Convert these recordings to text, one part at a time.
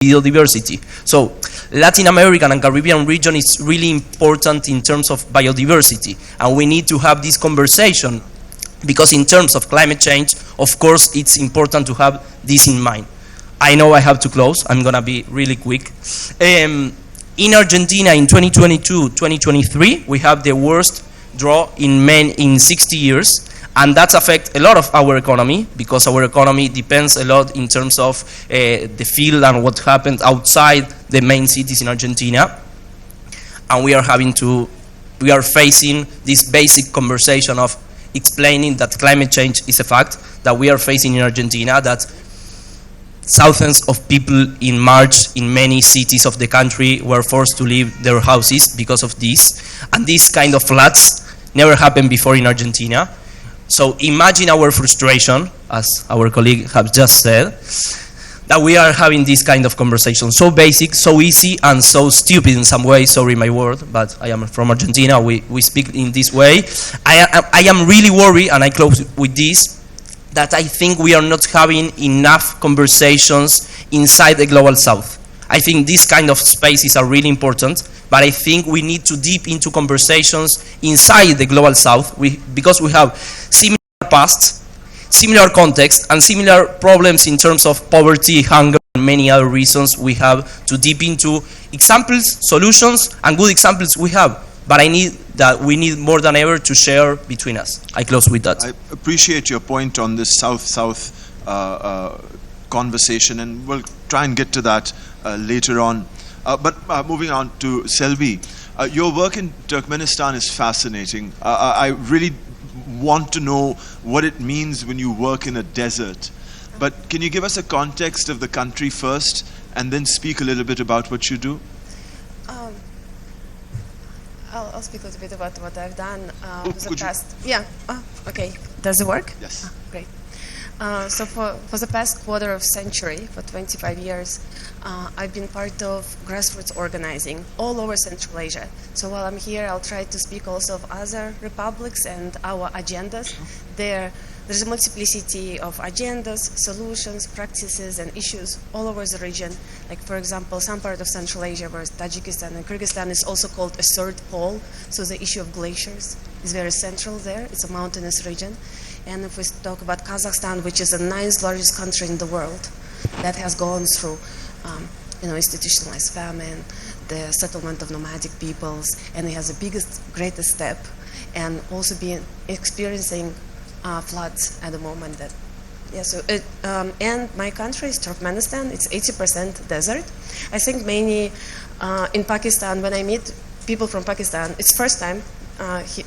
biodiversity. So Latin American and Caribbean region is really important in terms of biodiversity, and we need to have this conversation because in terms of climate change, of course, it's important to have this in mind. I know I have to close. I'm going to be really quick. In Argentina in 2022-2023, we have the worst drought in 60 years. And that affects a lot of our economy because our economy depends a lot in terms of the field and what happens outside the main cities in Argentina. And we are facing this basic conversation of explaining that climate change is a fact that we are facing in Argentina, that thousands of people in March in many cities of the country were forced to leave their houses because of this. And this kind of floods never happened before in Argentina. So imagine our frustration, as our colleague has just said, that we are having this kind of conversation. So basic, so easy, and so stupid in some way. Sorry my word, but I am from Argentina. We speak in this way. I am really worried, and I close with this, that I think we are not having enough conversations inside the Global South. I think these kind of spaces are really important, but I think we need to deep into conversations inside the Global South because we have similar past, similar context, and similar problems in terms of poverty, hunger, and many other reasons. We have to deep into examples, solutions, and good examples we have. But we need more than ever to share between us. I close with that. I appreciate your point on this South-South conversation, and we'll try and get to that later on. But moving on to Selvi, your work in Turkmenistan is fascinating. I really want to know what it means when you work in a desert. But can you give us a context of the country first, and then speak a little bit about what you do? I'll speak a little bit about what I've done for the past. Yeah. Okay. Does it work? Yes. Great. So for the past quarter of century, for 25 years, I've been part of grassroots organizing all over Central Asia. So while I'm here, I'll try to speak also of other republics and our agendas. There's a multiplicity of agendas, solutions, practices, and issues all over the region. Like, for example, some part of Central Asia, where Tajikistan and Kyrgyzstan is also called a third pole. So the issue of glaciers is very central there. It's a mountainous region. And if we talk about Kazakhstan, which is the 9th largest country in the world, that has gone through institutionalized famine, the settlement of nomadic peoples, and it has the biggest, greatest step, and also been experiencing floods at the moment. And my country is Turkmenistan. It's 80% desert. I think many in Pakistan, when I meet people from Pakistan, it's first time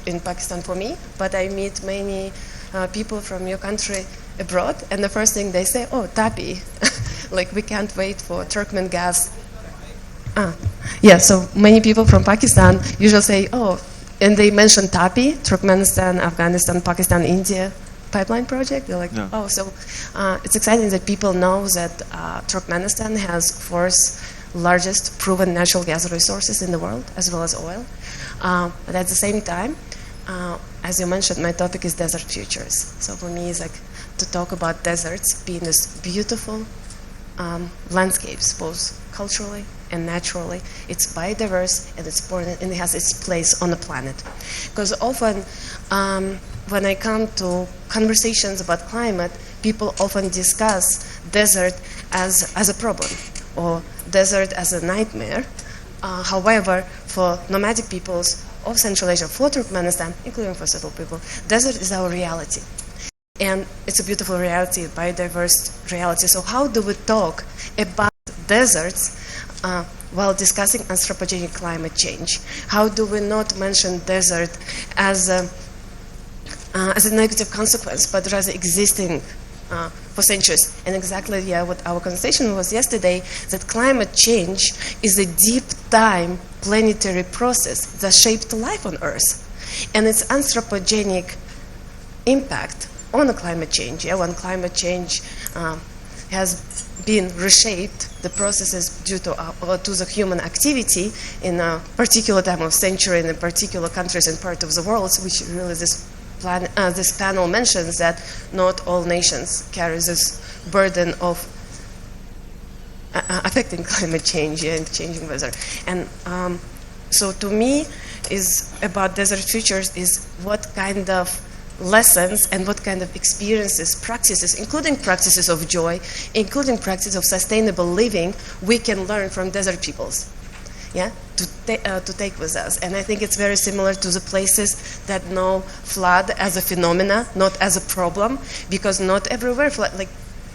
in Pakistan for me, but I meet many people from your country abroad, and the first thing they say, oh, tapi. Like, we can't wait for Turkmen gas. So many people from Pakistan usually say, oh, and they mention TAPI, Turkmenistan, Afghanistan, Pakistan, India pipeline project. They're like, yeah. Oh, so it's exciting that people know that Turkmenistan has 4th largest proven natural gas resources in the world, as well as oil. But at the same time, as you mentioned, my topic is desert futures. So for me, it's like to talk about deserts being this beautiful landscapes, both culturally and naturally. It's biodiverse and it's important, and it has its place on the planet. Because often, when I come to conversations about climate, people often discuss desert as a problem or desert as a nightmare. However, for nomadic peoples of Central Asia, for Turkmenistan, including for settled people, desert is our reality. And it's a beautiful reality, biodiverse reality. So how do we talk about deserts while discussing anthropogenic climate change? How do we not mention desert as a negative consequence, but rather existing for centuries? And exactly, what our conversation was yesterday, that climate change is a deep time planetary process that shaped life on Earth. And its anthropogenic impact on the climate change, when climate change has been reshaped, the processes due to the human activity in a particular time of century in particular countries and part of the world, which really this panel mentions that not all nations carry this burden of affecting climate change and changing weather. And so to me, is about desert futures is what kind of lessons and what kind of experiences, practices, including practices of joy, including practices of sustainable living, we can learn from desert peoples, yeah, to take with us. And I think it's very similar to the places that know flood as a phenomena, not as a problem, because not everywhere, like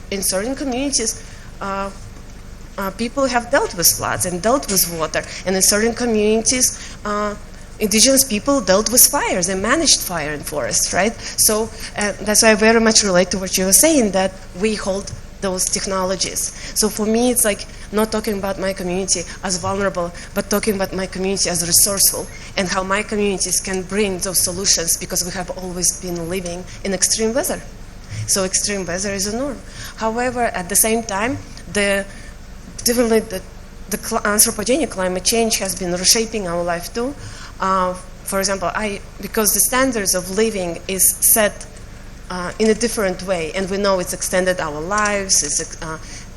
in certain communities, people have dealt with floods and dealt with water, and in certain communities, indigenous people dealt with fires and managed fire in forests, right? So that's why I very much relate to what you were saying, that we hold those technologies. So for me, it's like not talking about my community as vulnerable, but talking about my community as resourceful, and how my communities can bring those solutions, because we have always been living in extreme weather. So extreme weather is a norm. However, at the same time, definitely the anthropogenic climate change has been reshaping our life too. For example, because the standards of living is set in a different way, and we know it's extended our lives,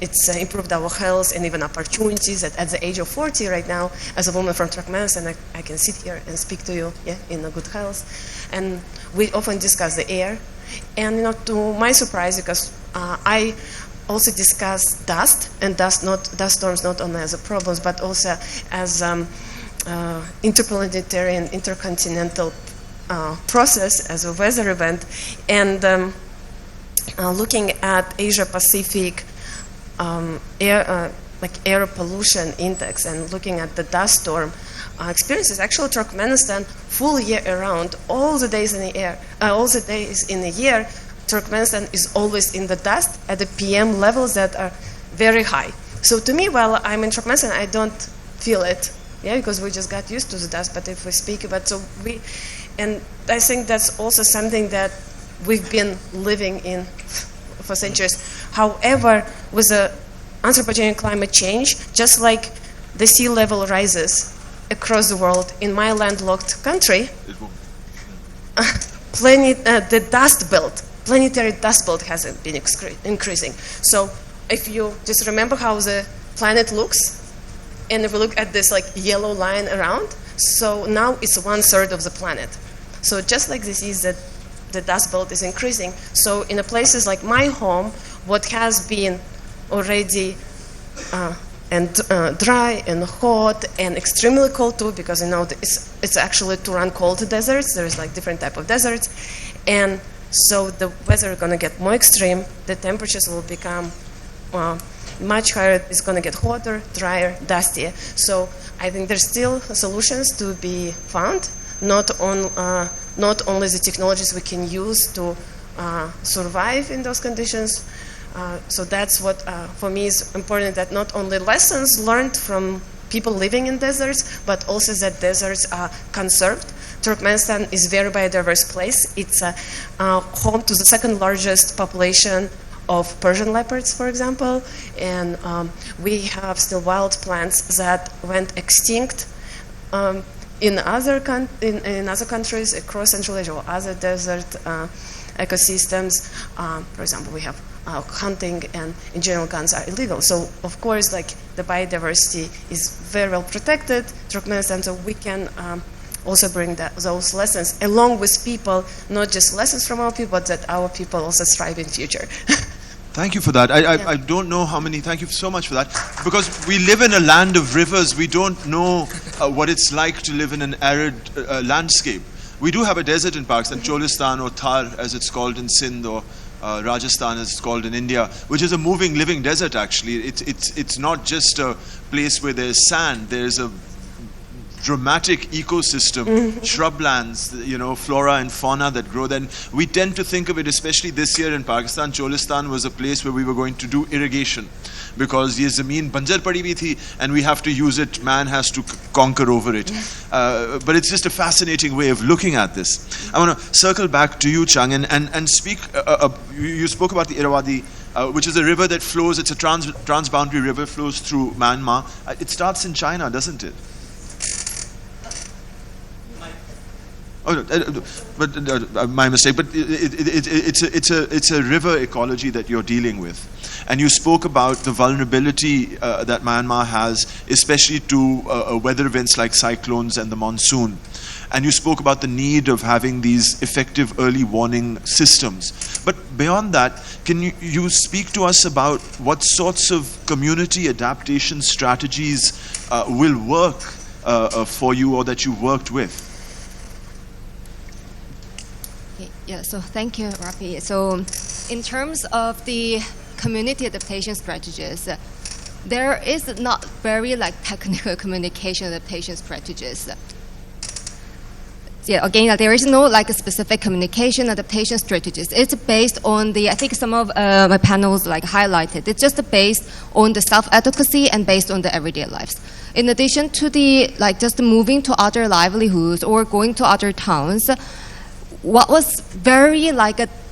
it's improved our health and even opportunities. At the age of 40 right now, as a woman from Turkmenistan, I can sit here and speak to you, yeah, in a good health. And we often discuss the air. And to my surprise, because I also discuss dust, and dust storms not only as a problem, but also as interplanetary and intercontinental process, as a weather event. And looking at Asia Pacific air pollution index, and looking at the dust storm experiences, actually Turkmenistan full year around, all the days in the year, Turkmenistan is always in the dust at the PM levels that are very high. So to me, while I'm in Turkmenistan, I don't feel it, yeah, because we just got used to the dust. But if we speak about, and I think that's also something that we've been living in for centuries. However, with the anthropogenic climate change, just like the sea level rises across the world, in my landlocked country, the dust belt, planetary dust belt hasn't been increasing. So if you just remember how the planet looks, and if we look at this like yellow line around, so now it's 1/3 of the planet. So just like this is that the dust belt is increasing. So in places like my home, what has been already dry and hot and extremely cold too, because it's actually to run cold deserts. There's like different type of deserts, and so the weather is going to get more extreme. The temperatures will become much higher. It's going to get hotter, drier, dustier. So I think there's still solutions to be found. Not only the technologies we can use to survive in those conditions. So that's what, for me, is important, that not only lessons learned from people living in deserts, but also that deserts are conserved. Turkmenistan is a very biodiverse place. It's home to the second largest population of Persian leopards, for example, and we have still wild plants that went extinct in other countries across Central Asia, or other desert ecosystems. For example, we have hunting, and in general guns are illegal. So of course, like, the biodiversity is very well protected, Turkmenistan, so we can also bring those lessons along with people, not just lessons from our people, but that our people also thrive in future. Thank you for that. I don't know how many, thank you so much for that. Because we live in a land of rivers, we don't know what it's like to live in an arid landscape. We do have a desert in Pakistan, Cholistan, or Thar as it's called in Sindh, or Rajasthan as it's called in India, which is a moving, living desert actually. It's not just a place where there's sand, there's a dramatic ecosystem, shrublands, flora and fauna that grow there. We tend to think of it, especially this year in Pakistan, Cholistan was a place where we were going to do irrigation, because ye zameen banjar padi bhi thi, and we have to use it, man has to conquer over it. But it's just a fascinating way of looking at this. I want to circle back to you, Chang, and speak, you spoke about the Irrawaddy, which is a river that flows, it's a transboundary river, flows through Myanmar. It starts in China, doesn't it? Oh, no, but my mistake. But it's a river ecology that you're dealing with, and you spoke about the vulnerability that Myanmar has, especially to weather events like cyclones and the monsoon. And you spoke about the need of having these effective early warning systems. But beyond that, can you speak to us about what sorts of community adaptation strategies will work for you, or that you worked with? Yeah, so thank you, Rafi. So in terms of the community adaptation strategies, there is not very technical communication adaptation strategies. Yeah, again, there is no a specific communication adaptation strategies. It's based on I think some of my panels highlighted. It's just based on the self-advocacy and based on the everyday lives. In addition to the just moving to other livelihoods or going to other towns, what was very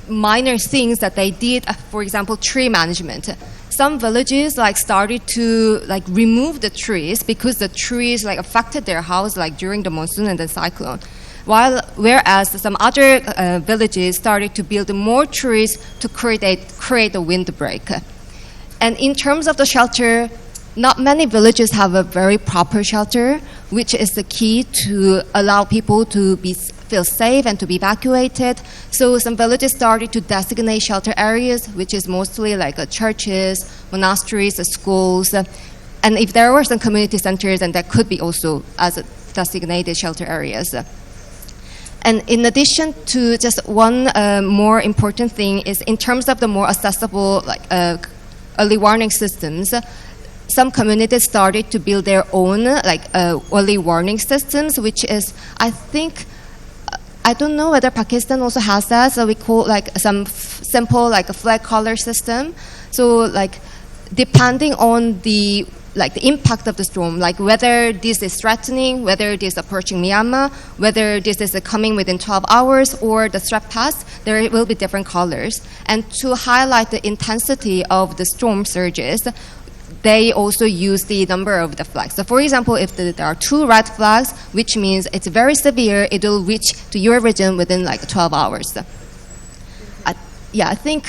minor things that they did, for example, tree management. Some villages started to remove the trees because the trees affected their house during the monsoon and the cyclone. Whereas some other villages started to build more trees to create a windbreak. And in terms of the shelter, not many villages have a very proper shelter, which is the key to allow people to feel safe and to be evacuated. So some villages started to designate shelter areas, which is mostly churches, monasteries, schools. And if there were some community centers, then that could be also as designated shelter areas. And in addition to just one more important thing is in terms of the more accessible early warning systems, some communities started to build their own early warning systems, which is, I think, I don't know whether Pakistan also has that, so we call some simple a flag color system. So depending on the impact of the storm, whether this is threatening, whether it is approaching Myanmar, whether this is coming within 12 hours or the threat pass, there will be different colors. And to highlight the intensity of the storm surges, they also use the number of the flags. So for example, if there are 2 red flags, which means it's very severe, it will reach to your region within 12 hours. I think,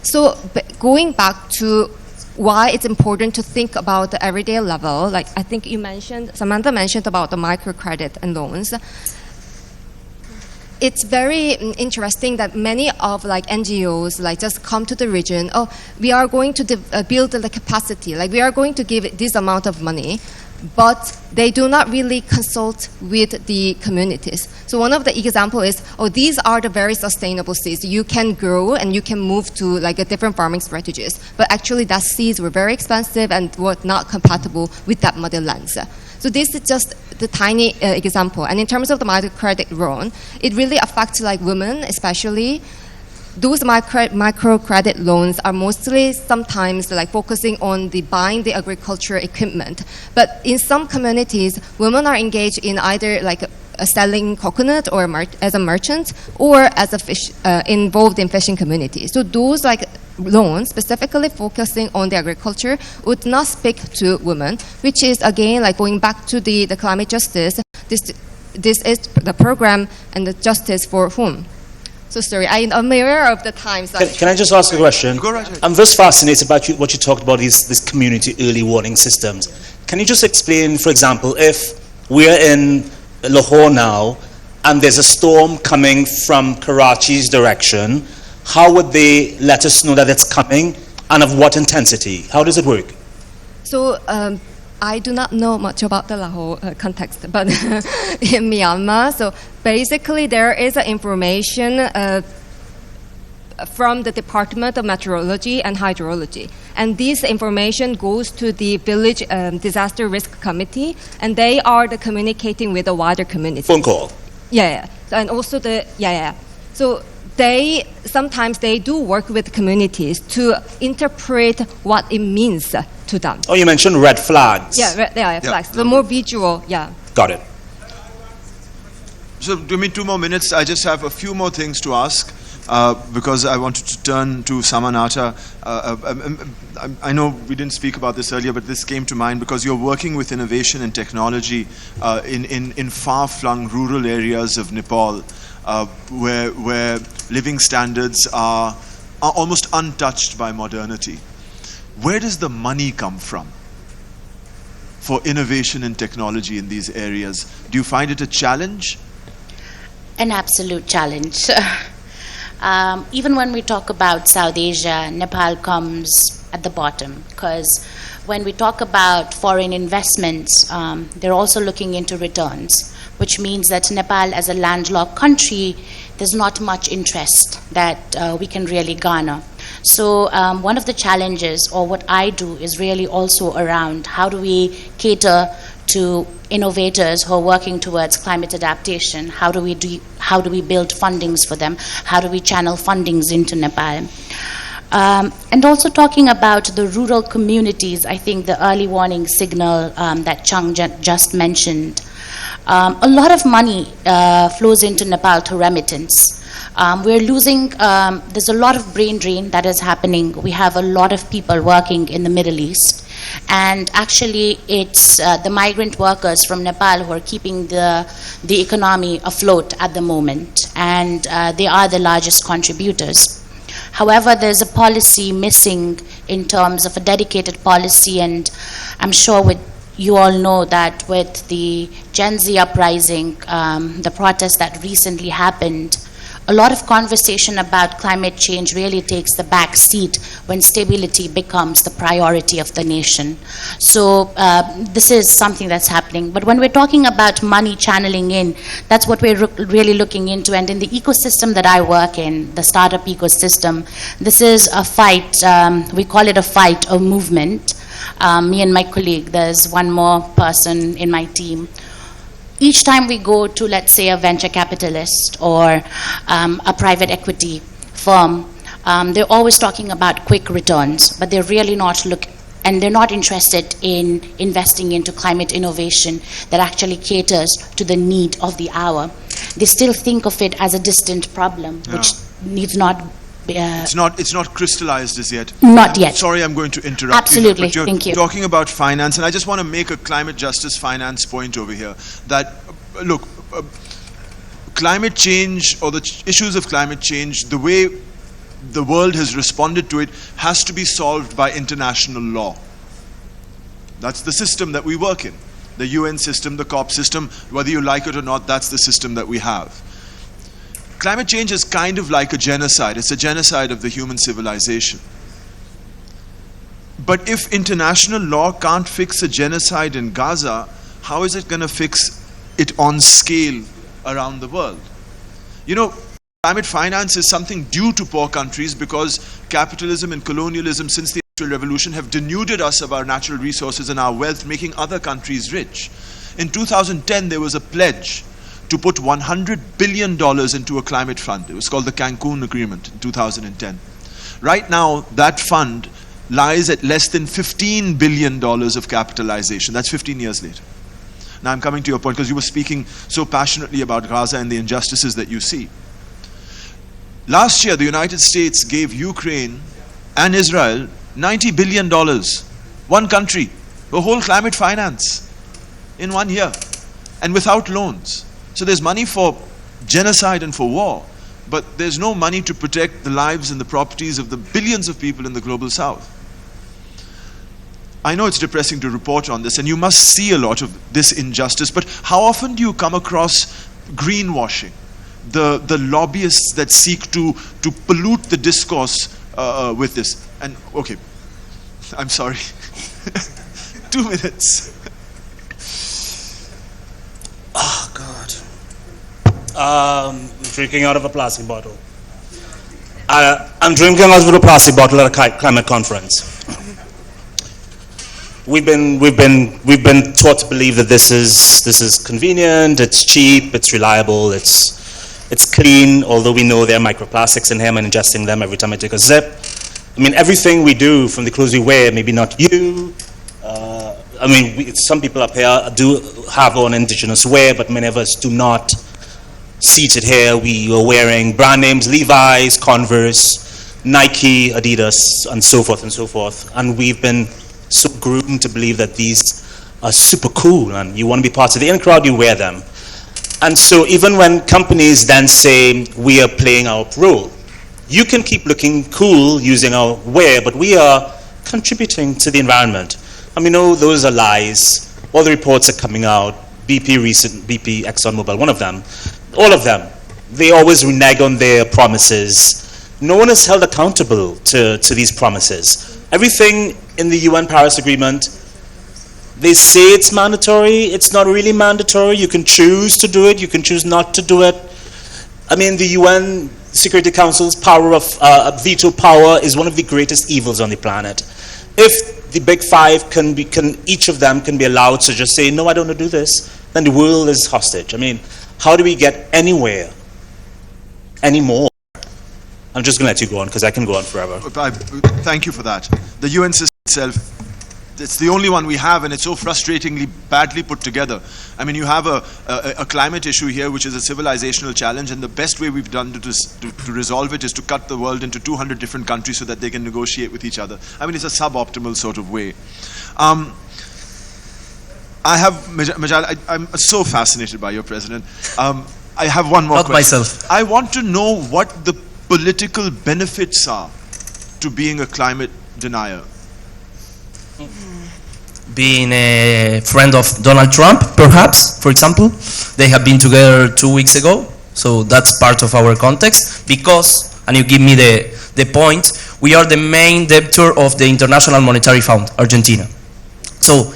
so going back to why it's important to think about the everyday level, I think Samantha mentioned about the microcredit and loans. It's very interesting that many of NGOs just come to the region. Oh, we are going to build the capacity. We are going to give this amount of money, but they do not really consult with the communities. So one of the examples is, these are the very sustainable seeds. You can grow and you can move to a different farming strategies. But actually, that seeds were very expensive and were not compatible with that motherland. So this is just the tiny example. And in terms of the microcredit loan, it really affects women, especially. Those microcredit loans are mostly sometimes focusing on buying the agriculture equipment. But in some communities, women are engaged in either selling coconut or as a merchant or as a fish involved in fishing communities. So those loans specifically focusing on the agriculture would not speak to women, which is again going back to the climate justice. This is the program and the justice for whom. So sorry, I'm aware of the times. Can I just ask a question? Go right ahead. I'm just fascinated about what you talked about, these community early warning systems. Can you just explain, for example, if we're in Lahore now and there's a storm coming from Karachi's direction, how would they let us know that it's coming and of what intensity? How does it work? So I do not know much about the Lahore context, but in Myanmar, so basically there is information from the Department of Meteorology and Hydrology. And this information goes to the village disaster risk committee, and they are communicating with the wider community. Phone call? Yeah. So, and also So sometimes they do work with communities to interpret what it means to them. Oh, you mentioned red flags. Yeah, flags. The more visual, Got it. So give me 2 more minutes. I just have a few more things to ask because I wanted to turn to Samanata. I know we didn't speak about this earlier, but this came to mind because you're working with innovation and technology in far-flung rural areas of Nepal, where living standards are almost untouched by modernity. where does the money come from for innovation and technology in these areas? Do you find it a challenge? An absolute challenge. Even when we talk about South Asia, Nepal comes at the bottom, because when we talk about foreign investments, they're also looking into returns, which means that Nepal as a landlocked country, there's not much interest that we can really garner. So one of the challenges, or what I do, is really also around how do we cater to innovators who are working towards climate adaptation. How do we build fundings for them? How do we channel fundings into Nepal? And also talking about the rural communities, I think the early warning signal that Chung just mentioned, a lot of money flows into Nepal through remittance. We're losing, there's a lot of brain drain that is happening. We have a lot of people working in the Middle East. And actually, it's the migrant workers from Nepal who are keeping the economy afloat at the moment. And they are the largest contributors. However, there's a policy missing in terms of a dedicated policy. And I'm sure you all know that with the Gen Z uprising, the protest that recently happened, a lot of conversation about climate change really takes the back seat when stability becomes the priority of the nation. So this is something that's happening. But when we're talking about money channeling in, that's what we're really looking into. And in the ecosystem that I work in, the startup ecosystem, this is a fight. We call it a fight, a movement. Me and my colleague, there's one more person in my team. Each time we go to, let's say, a venture capitalist or a private equity firm, they're always talking about quick returns, but they're really not and they're not interested in investing into climate innovation that actually caters to the need of the hour. They still think of it as a distant problem, which needs not. It's not crystallized as yet. Not yet. Sorry, I'm going to interrupt. Absolutely, you. Thank you. Talking about finance, and I just want to make a climate justice finance point over here. That look, climate change or the issues of climate change, the way the world has responded to it, has to be solved by international law. That's the system that we work in. The UN system, the COP system, whether you like it or not, that's the system that we have. Climate change is kind of like a genocide. It's a genocide of the human civilization. But if international law can't fix a genocide in Gaza, how is it going to fix it on scale around the world? You know, climate finance is something due to poor countries because capitalism and colonialism since the Industrial Revolution have denuded us of our natural resources and our wealth, making other countries rich. In 2010, there was a pledge to put $100 billion into a climate fund. It was called the Cancun Agreement in 2010. Right now, that fund lies at less than $15 billion of capitalization. That's 15 years later. Now I'm coming to your point because you were speaking so passionately about Gaza and the injustices that you see. Last year, the United States gave Ukraine and Israel $90 billion. One country, the whole climate finance in 1 year and without loans. So there's money for genocide and for war, but there's no money to protect the lives and the properties of the billions of people in the global south. I know it's depressing to report on this, and you must see a lot of this injustice, but how often do you come across greenwashing? The lobbyists that seek to pollute the discourse with this. And, okay, I'm sorry. 2 minutes. Oh, God. Drinking out of a plastic bottle. I'm drinking out of a plastic bottle at a climate conference. We've been taught to believe that this is convenient, it's cheap, it's reliable, it's clean. Although we know there are microplastics in here, I'm ingesting them every time I take a sip. I mean, everything we do, from the clothes we wear, maybe not you. I mean, some people up here do have on indigenous wear, but many of us do not. Seated here, we are wearing brand names: Levi's, Converse, Nike, Adidas, and so forth and so forth. And we've been so groomed to believe that these are super cool, and you want to be part of the in crowd, you wear them. And so even when companies then say we are playing our role, you can keep looking cool using our wear, but we are contributing to the environment? And we know those are lies. All the reports are coming out. BP, ExxonMobil, one of them. All of them. They always renege on their promises. No one is held accountable to these promises. Everything in the UN Paris Agreement, they say it's mandatory. It's not really mandatory. You can choose to do it. You can choose not to do it. I mean, the UN Security Council's power of veto power is one of the greatest evils on the planet. If the big five each of them can be allowed to just say, no, I don't want to do this, then the world is hostage. I mean, how do we get anywhere anymore? I'm just going to let you go on because I can go on forever. Thank you for that. The UN system itself, it's the only one we have, and it's so frustratingly badly put together. I mean, you have a climate issue here, which is a civilizational challenge, and the best way we've done to resolve it is to cut the world into 200 different countries so that they can negotiate with each other. I mean, it's a suboptimal sort of way. Majal, I'm so fascinated by your president. I have one more Not question. myself. I want to know what the political benefits are to being a climate denier. Being a friend of Donald Trump, perhaps, for example. They have been together 2 weeks ago, so that's part of our context. Because, and you give me the point, we are the main debtor of the International Monetary Fund, Argentina. So,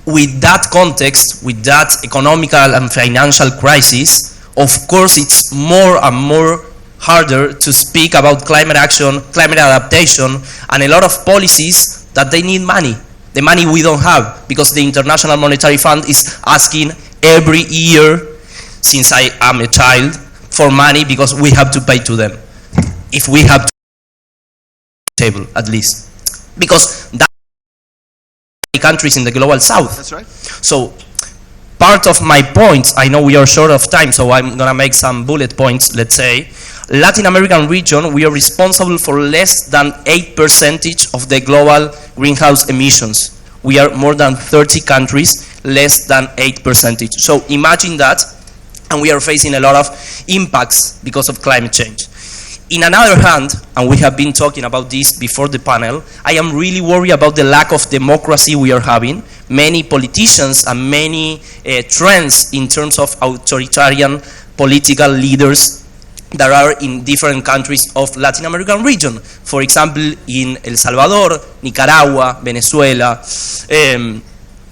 with that context, with that economical and financial crisis, of course it's more and more harder to speak about climate action, climate adaptation, and a lot of policies that they need money. The money we don't have, because the International Monetary Fund is asking every year, since I am a child, for money because we have to pay to them. If we have to table, at least. Because that countries in the global south. That's right. So part of my points, I know we are short of time, so I'm going to make some bullet points, let's say. Latin American region, we are responsible for less than 8% of the global greenhouse emissions. We are more than 30 countries, less than 8%. So imagine that, and we are facing a lot of impacts because of climate change. In another hand, and we have been talking about this before the panel, I am really worried about the lack of democracy we are having. Many politicians and many trends in terms of authoritarian political leaders that are in different countries of Latin American region. For example, in El Salvador, Nicaragua, Venezuela,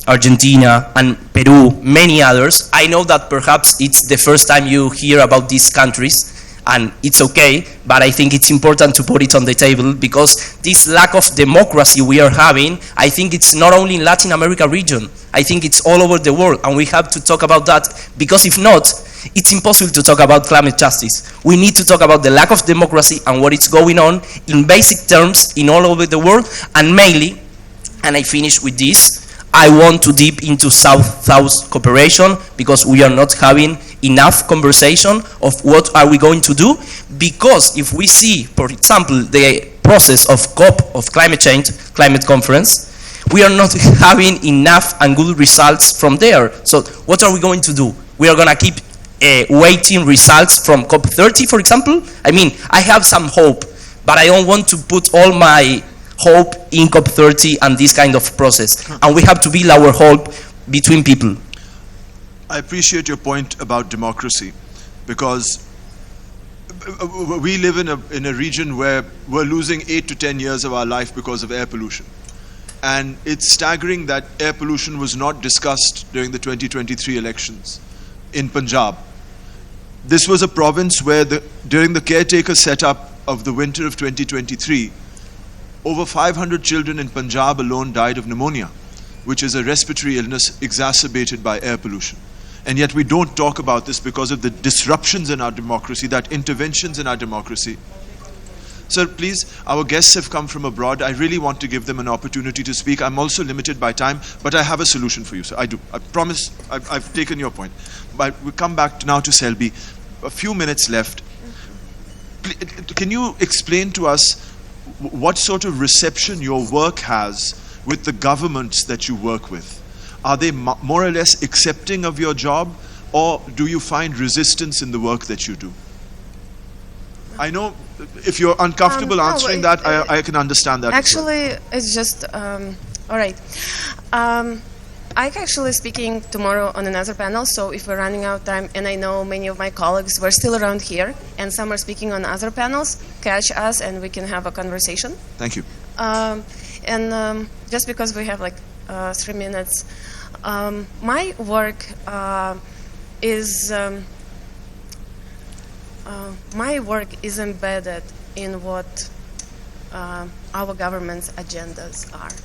Argentina, and Peru, many others. I know that perhaps it's the first time you hear about these countries, and it's okay, but I think it's important to put it on the table because this lack of democracy we are having, I think it's not only in Latin America region, I think it's all over the world, and we have to talk about that because if not, it's impossible to talk about climate justice. We need to talk about the lack of democracy and what is going on in basic terms in all over the world, and mainly, and I finish with this, I want to deep into South-South cooperation because we are not having enough conversation of what are we going to do, because if we see, for example, the process of COP, of climate change, climate conference, we are not having enough and good results from there. So what are we going to do? We are going to keep waiting results from COP30, for example? I mean, I have some hope, but I don't want to put all my hope in COP30 and this kind of process. And we have to build our hope between people. I appreciate your point about democracy, because we live in a region where we're losing 8 to 10 years of our life because of air pollution. And it's staggering that air pollution was not discussed during the 2023 elections in Punjab. This was a province where during the caretaker setup of the winter of 2023, over 500 children in Punjab alone died of pneumonia, which is a respiratory illness exacerbated by air pollution. And yet we don't talk about this because of the disruptions in our democracy, that interventions in our democracy. Sir, please, our guests have come from abroad. I really want to give them an opportunity to speak. I'm also limited by time, but I have a solution for you, sir. I do. I promise. I've taken your point. But we come back now to Selby. A few minutes left. Can you explain to us what sort of reception your work has with the governments that you work with? Are they more or less accepting of your job, or do you find resistance in the work that you do? I know if you're uncomfortable answering that, I can understand that. Actually, it's just, all right. I'm actually speaking tomorrow on another panel, so if we're running out of time, and I know many of my colleagues were still around here, and some are speaking on other panels, catch us and we can have a conversation. Thank you. Just because we have like 3 minutes, my work is embedded in what our government's agendas are.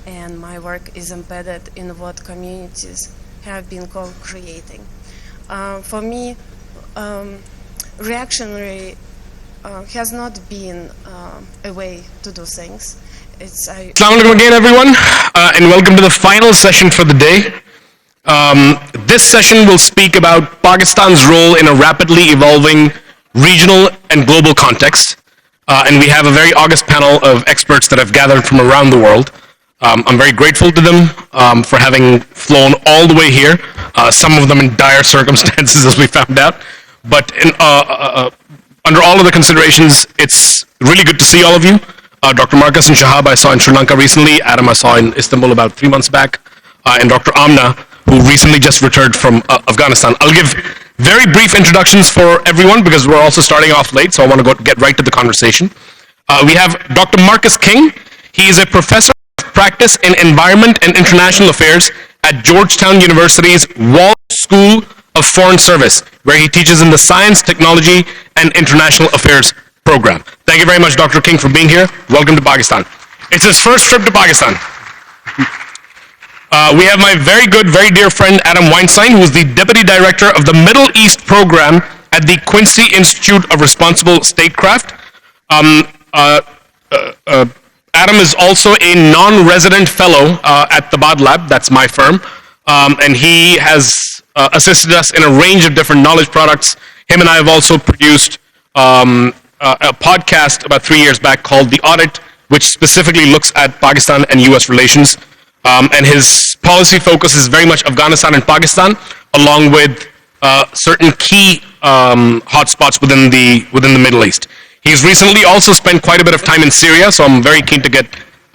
And my work is embedded in what communities have been co-creating. For me, reactionary has not been a way to do things. Assalamu alaikum again, everyone, and welcome to the final session for the day. This session will speak about Pakistan's role in a rapidly evolving regional and global context. And we have a very august panel of experts that have gathered from around the world. I'm very grateful to them for having flown all the way here, some of them in dire circumstances, as we found out. But under all of the considerations, it's really good to see all of you. Dr. Marcus and Shahab I saw in Sri Lanka recently, Adam I saw in Istanbul about 3 months back, and Dr. Amna, who recently just returned from Afghanistan. I'll give very brief introductions for everyone because we're also starting off late, so I want to get right to the conversation. We have Dr. Marcus King. He is a professor practice in Environment and International Affairs at Georgetown University's Wall School of Foreign Service, where he teaches in the Science, Technology, and International Affairs program. Thank you very much, Dr. King, for being here. Welcome to Pakistan. It's his first trip to Pakistan. We have my very good, very dear friend, Adam Weinstein, who is the Deputy Director of the Middle East Program at the Quincy Institute of Responsible Statecraft. Adam is also a non-resident fellow at the Bad Lab, that's my firm, and he has assisted us in a range of different knowledge products. Him and I have also produced a podcast about 3 years back called The Audit, which specifically looks at Pakistan and US relations, and his policy focus is very much Afghanistan and Pakistan, along with certain key hotspots within the Middle East. He's recently also spent quite a bit of time in Syria, so I'm very keen to get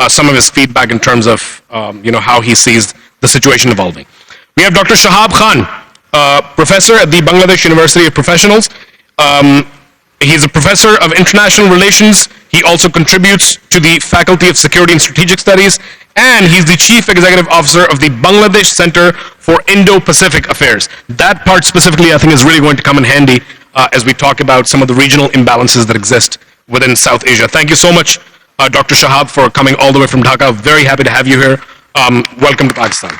some of his feedback in terms of how he sees the situation evolving. We have Dr. Shahab Khan, professor at the Bangladesh University of Professionals. He's a professor of international relations. He also contributes to the Faculty of Security and Strategic Studies, and he's the Chief Executive Officer of the Bangladesh Center for Indo-Pacific Affairs. That part specifically, I think, is really going to come in handy as we talk about some of the regional imbalances that exist within South Asia. Thank you so much, Dr. Shahab, for coming all the way from Dhaka. Very happy to have you here. Welcome to Pakistan.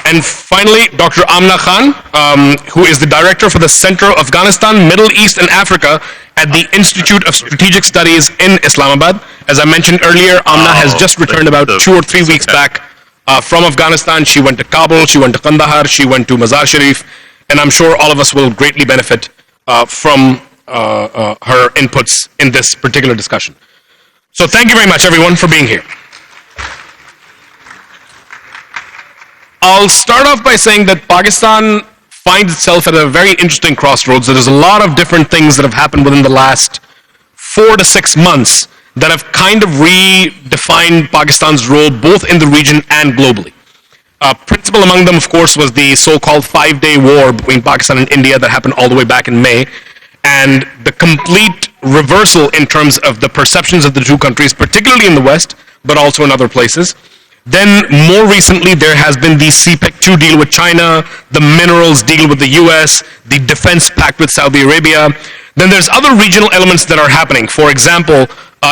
And finally, Dr. Amna Khan, who is the Director for the Center of Afghanistan, Middle East, and Africa at the Institute of Strategic Studies in Islamabad. As I mentioned earlier, Amna has just returned about 2 or 3 weeks back from Afghanistan. She went to Kabul, she went to Kandahar, she went to Mazar Sharif, and I'm sure all of us will greatly benefit from her inputs in this particular discussion. So thank you very much, everyone, for being here. I'll start off by saying that Pakistan finds itself at a very interesting crossroads. There's a lot of different things that have happened within the last 4 to 6 months that have kind of redefined Pakistan's role both in the region and globally. Principal among them, of course, was the so-called 5-day war between Pakistan and India that happened all the way back in May, and the complete reversal in terms of the perceptions of the two countries, particularly in the West, but also in other places. Then, more recently, there has been the CPEC 2 deal with China, the minerals deal with the US, the defense pact with Saudi Arabia. Then there's other regional elements that are happening. For example,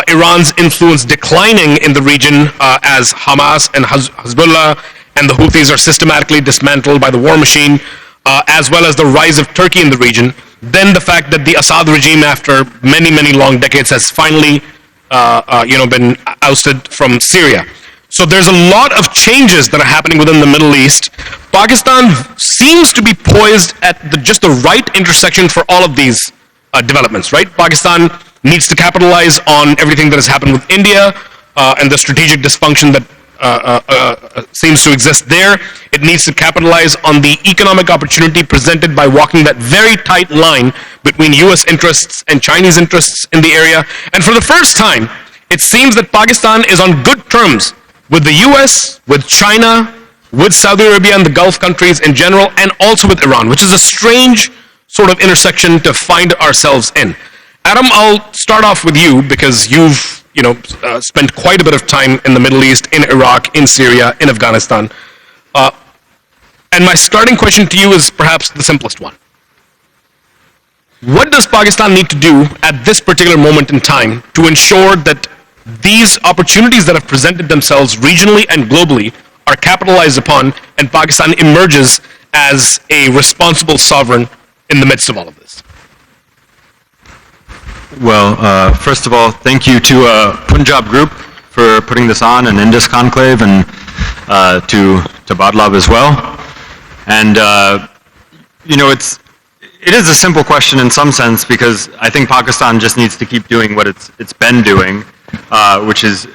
Iran's influence declining in the region as Hamas and Hezbollah and the Houthis are systematically dismantled by the war machine, as well as the rise of Turkey in the region. Then the fact that the Assad regime, after many, many long decades, has finally been ousted from Syria. So there's a lot of changes that are happening within the Middle East. Pakistan seems to be poised at just the right intersection for all of these developments, right? Pakistan needs to capitalize on everything that has happened with India and the strategic dysfunction that seems to exist there. It needs to capitalize on the economic opportunity presented by walking that very tight line between US interests and Chinese interests in the area. And for the first time, it seems that Pakistan is on good terms with the US, with China, with Saudi Arabia and the Gulf countries in general, and also with Iran, which is a strange sort of intersection to find ourselves in. Adam, I'll start off with you because you've spent quite a bit of time in the Middle East, in Iraq, in Syria, in Afghanistan. And my starting question to you is perhaps the simplest one. What does Pakistan need to do at this particular moment in time to ensure that these opportunities that have presented themselves regionally and globally are capitalized upon and Pakistan emerges as a responsible sovereign in the midst of all of this? Well, first of all, thank you to Punjab Group for putting this on, and Indus Conclave, and to Badlab as well. And it is a simple question in some sense, because I think Pakistan just needs to keep doing what it's been doing, which is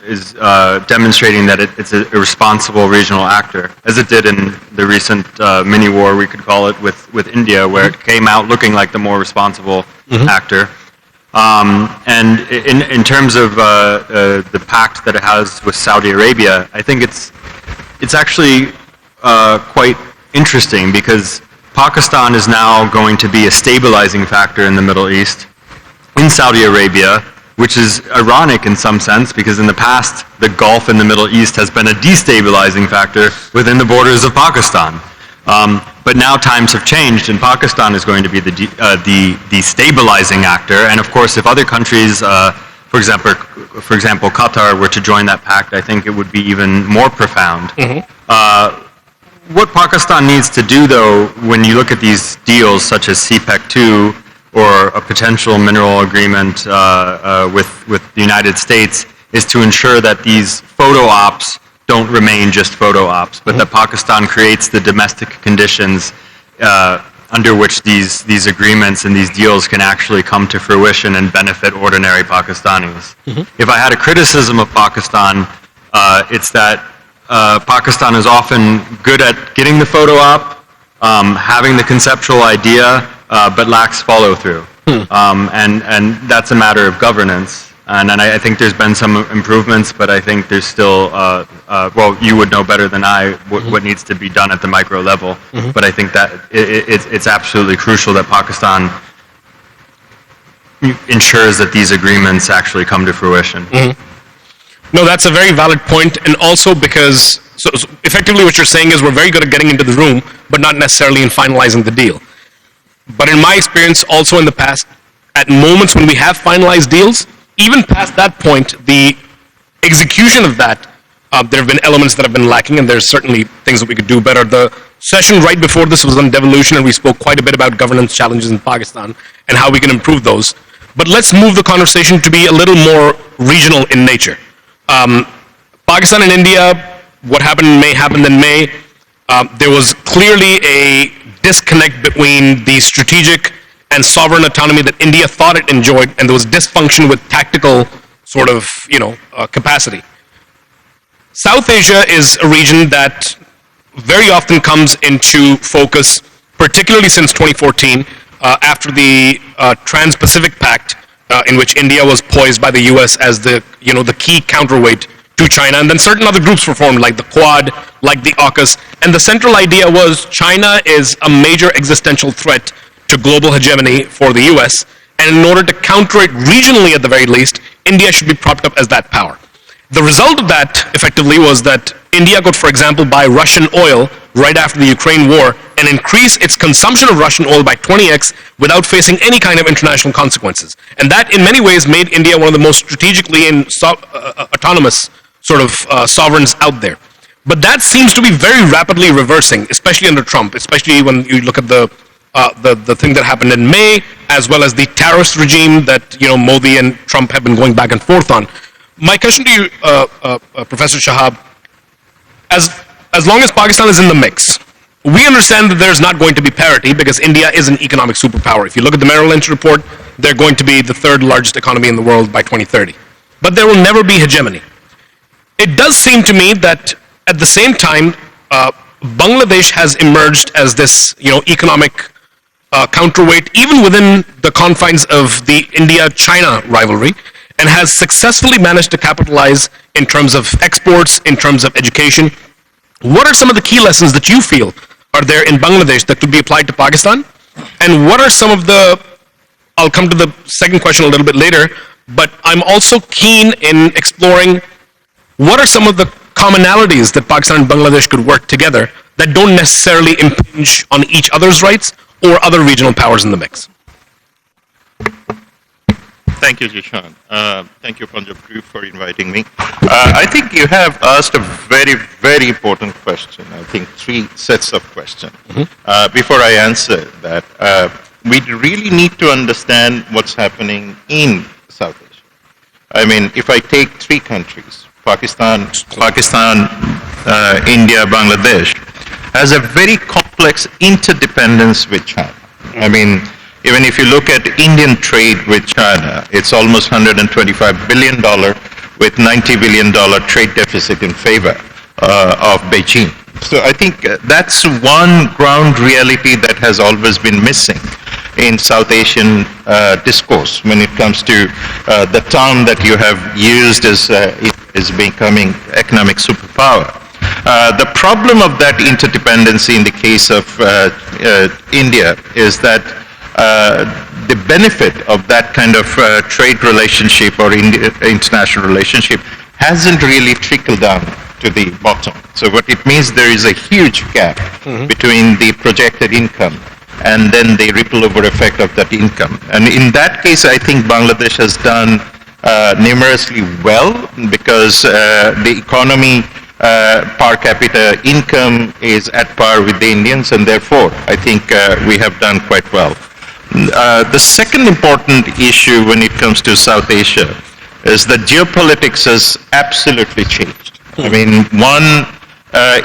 demonstrating that it's a responsible regional actor, as it did in the recent mini war, we could call it, with India, where it came out looking like the more responsible actor. And in terms of the pact that it has with Saudi Arabia, I think it's actually quite interesting, because Pakistan is now going to be a stabilizing factor in the Middle East, in Saudi Arabia, which is ironic in some sense, because in the past, the Gulf in the Middle East has been a destabilizing factor within the borders of Pakistan. But now times have changed, and Pakistan is going to be the stabilizing actor. And of course, if other countries, for example, Qatar, were to join that pact, I think it would be even more profound. What Pakistan needs to do, though, when you look at these deals, such as CPEC 2 or a potential mineral agreement with the United States, is to ensure that these photo ops don't remain just photo ops, but that Pakistan creates the domestic conditions under which these agreements and these deals can actually come to fruition and benefit ordinary Pakistanis. If I had a criticism of Pakistan, it's that Pakistan is often good at getting the photo op, having the conceptual idea, but lacks follow-through. And that's a matter of governance. And I think there's been some improvements, but I think there's still, well, you would know better than I what needs to be done at the micro level. But I think that it's absolutely crucial that Pakistan ensures that these agreements actually come to fruition. No, that's a very valid point, and also because, so effectively what you're saying is we're very good at getting into the room, but not necessarily in finalizing the deal. But in my experience, also in the past, at moments when we have finalized deals, even past that point, the execution of that, there have been elements that have been lacking, and there's certainly things that we could do better. The session right before this was on devolution, and we spoke quite a bit about governance challenges in Pakistan and how we can improve those. But let's move the conversation to be a little more regional in nature. Pakistan and India, what happened may happen in May. There was clearly a disconnect between the strategic and sovereign autonomy that India thought it enjoyed, and there was dysfunction with tactical sort of, capacity. South Asia is a region that very often comes into focus, particularly since 2014, after the Trans-Pacific Pact, in which India was poised by the US as the key counterweight to China, and then certain other groups were formed, like the Quad, like the AUKUS, and the central idea was China is a major existential threat to global hegemony for the US, and in order to counter it regionally at the very least, India should be propped up as that power. The result of that, effectively, was that India could, for example, buy Russian oil right after the Ukraine war and increase its consumption of Russian oil by 20x without facing any kind of international consequences. And that, in many ways, made India one of the most strategically autonomous sort of sovereigns out there. But that seems to be very rapidly reversing, especially under Trump, especially when you look at the thing that happened in May, as well as the terrorist regime that Modi and Trump have been going back and forth on. My question to you, Professor Shahab, as long as Pakistan is in the mix, we understand that there's not going to be parity because India is an economic superpower. If you look at the Merrill Lynch report, they're going to be the third largest economy in the world by 2030. But there will never be hegemony. it does seem to me that at the same time, Bangladesh has emerged as this, economic counterweight, even within the confines of the India-China rivalry, and has successfully managed to capitalize in terms of exports, in terms of education. What are some of the key lessons that you feel are there in Bangladesh that could be applied to Pakistan? And what are some of the, I'll come to the second question a little bit later, but I'm also keen in exploring what are some of the commonalities that Pakistan and Bangladesh could work together that don't necessarily impinge on each other's rights or other regional powers in the mix? Thank you, Jishan. Thank you, Punjab Group, for inviting me. I think you have asked a very, very important question. I think 3 sets of questions. Before I answer that, we really need to understand what's happening in South Asia. I mean, if I take 3 countries, Pakistan, India, Bangladesh, has a very complex interdependence with China. I mean, even if you look at Indian trade with China, it's almost $125 billion with $90 billion trade deficit in favor of Beijing. So I think that's one ground reality that has always been missing in South Asian discourse when it comes to the term that you have used as becoming economic superpower. The problem of that interdependency in the case of India is that the benefit of that kind of trade relationship or international relationship hasn't really trickled down to the bottom. So what it means, there is a huge gap between the projected income and then the ripple over effect of that income. And in that case, I think Bangladesh has done numerously well because the economy per capita income is at par with the Indians, and therefore I think we have done quite well. The second important issue when it comes to South Asia is that geopolitics has absolutely changed. I mean, one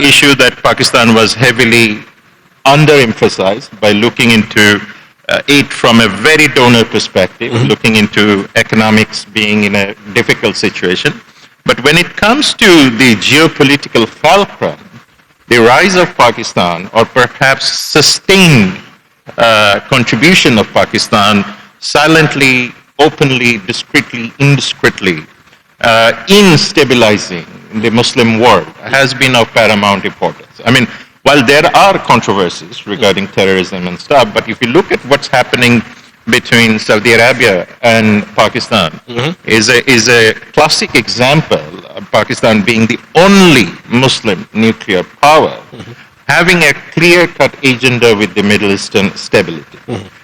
issue that Pakistan was heavily underemphasized by looking into it from a very donor perspective, looking into economics being in a difficult situation. But when it comes to the geopolitical fulcrum, the rise of Pakistan, or perhaps sustained contribution of Pakistan, silently, openly, discreetly, indiscreetly, in stabilizing the Muslim world, has been of paramount importance. I mean, while there are controversies regarding terrorism and stuff, but if you look at what's happening between Saudi Arabia and Pakistan, is a classic example of Pakistan being the only Muslim nuclear power having a clear-cut agenda with the Middle Eastern stability.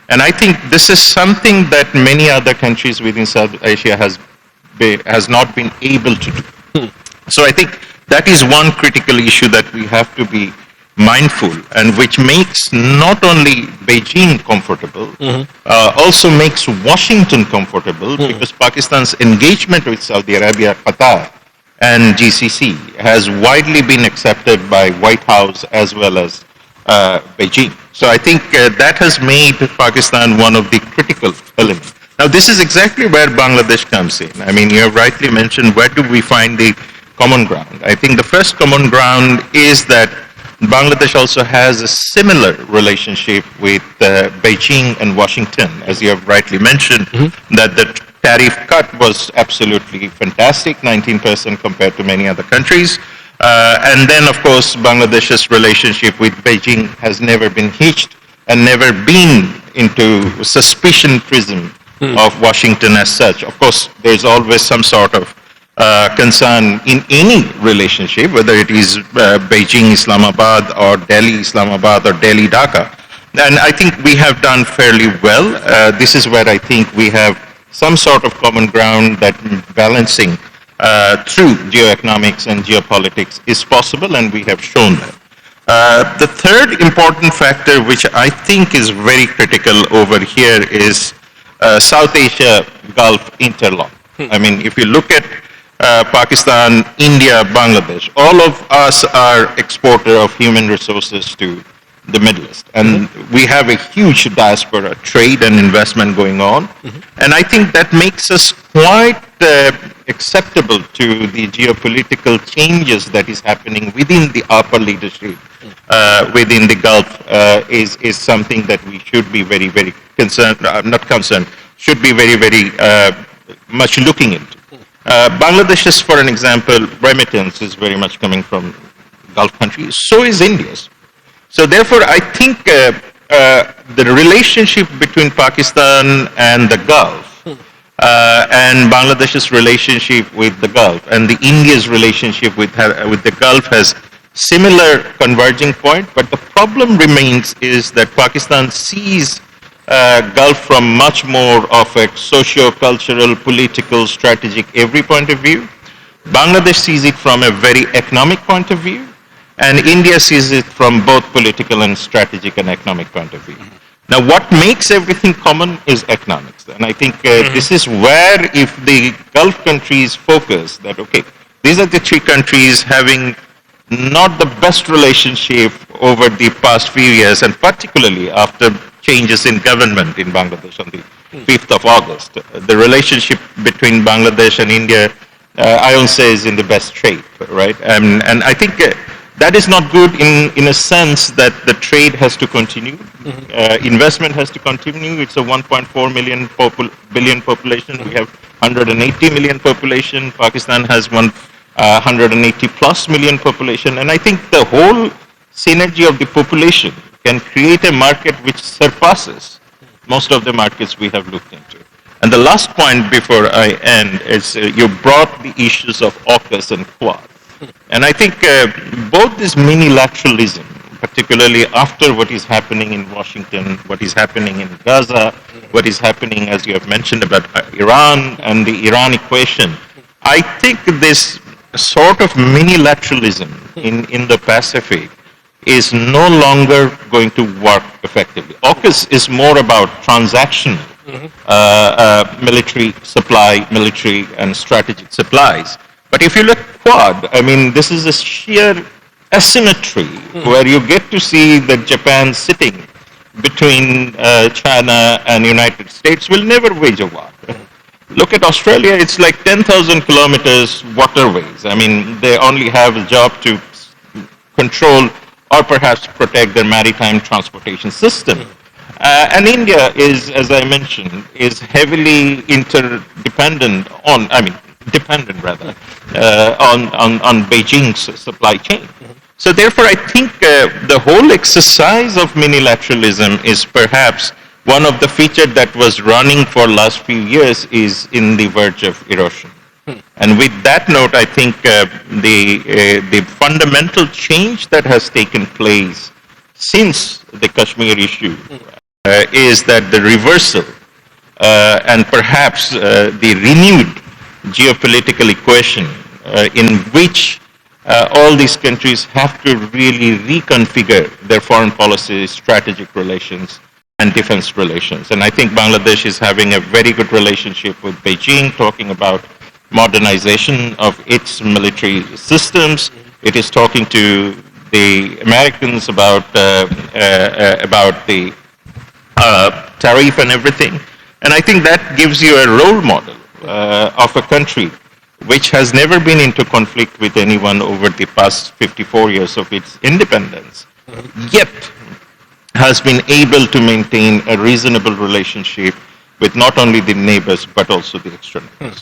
And I think this is something that many other countries within South Asia has not been able to do. So I think that is one critical issue that we have to be mindful, and which makes not only Beijing comfortable, also makes Washington comfortable, because Pakistan's engagement with Saudi Arabia, Qatar, and GCC has widely been accepted by White House as well as Beijing. So I think that has made Pakistan one of the critical elements. Now this is exactly where Bangladesh comes in. I mean, you have rightly mentioned, where do we find the common ground? I think the first common ground is that Bangladesh also has a similar relationship with Beijing and Washington, as you have rightly mentioned, that the tariff cut was absolutely fantastic, 19% compared to many other countries. And then, of course, Bangladesh's relationship with Beijing has never been hitched and never been into suspicion prism of Washington as such. Of course, there's always some sort of concern in any relationship, whether it is Beijing, Islamabad, or Delhi, Islamabad, or Delhi, Dhaka. And I think we have done fairly well. This is where I think we have some sort of common ground that balancing through geoeconomics and geopolitics is possible, and we have shown that. The third important factor, which I think is very critical over here, is South Asia Gulf interlock. I mean, if you look at Pakistan, India, Bangladesh, all of us are exporter of human resources to the Middle East. And we have a huge diaspora trade and investment going on. And I think that makes us quite acceptable to the geopolitical changes that is happening within the upper leadership within the Gulf is something that we should be very, very concerned, not concerned, should be very, very much looking into. Bangladesh is, for an example, remittance is very much coming from Gulf countries. So is India's. So therefore, I think the relationship between Pakistan and the Gulf and Bangladesh's relationship with the Gulf and the India's relationship with the Gulf has similar converging point, but the problem remains is that Pakistan sees Gulf from much more of a socio-cultural, political, strategic, every point of view. Bangladesh sees it from a very economic point of view, and India sees it from both political and strategic and economic point of view. Now, what makes everything common is economics, and I think this is where, if the Gulf countries focus that, okay, these are the three countries having not the best relationship over the past few years, and particularly after changes in government in Bangladesh on the 5th of August. The relationship between Bangladesh and India, I will say, is in the best shape, right? And I think that is not good in a sense that the trade has to continue, investment has to continue. It's a 1.4 billion population. We have 180 million population. Pakistan has 180 plus million population, and I think the whole synergy of the population can create a market which surpasses most of the markets we have looked into. And the last point before I end is you brought the issues of AUKUS and Quad. And I think both this minilateralism, particularly after what is happening in Washington, what is happening in Gaza, what is happening, as you have mentioned, about Iran and the Iran equation, I think this sort of minilateralism in the Pacific is no longer going to work effectively. AUKUS is more about transactional military supply, military and strategic supplies. But if you look Quad, I mean, this is a sheer asymmetry where you get to see that Japan sitting between China and United States will never wage a war. Look at Australia, it's like 10,000 kilometers waterways. I mean, they only have a job to control or perhaps protect their maritime transportation system. And India is, as I mentioned, is heavily interdependent on, dependent rather, on Beijing's supply chain. So therefore, I think the whole exercise of minilateralism is perhaps one of the features that was running for last few years is in the verge of erosion. And with that note, I think the fundamental change that has taken place since the Kashmir issue is that the reversal and perhaps the renewed geopolitical equation in which all these countries have to really reconfigure their foreign policy, strategic relations, and defense relations. And I think Bangladesh is having a very good relationship with Beijing, talking about modernization of its military systems. It is talking to the Americans about the tariff and everything. And I think that gives you a role model of a country which has never been into conflict with anyone over the past 54 years of its independence, yet has been able to maintain a reasonable relationship with not only the neighbors but also the external neighbors.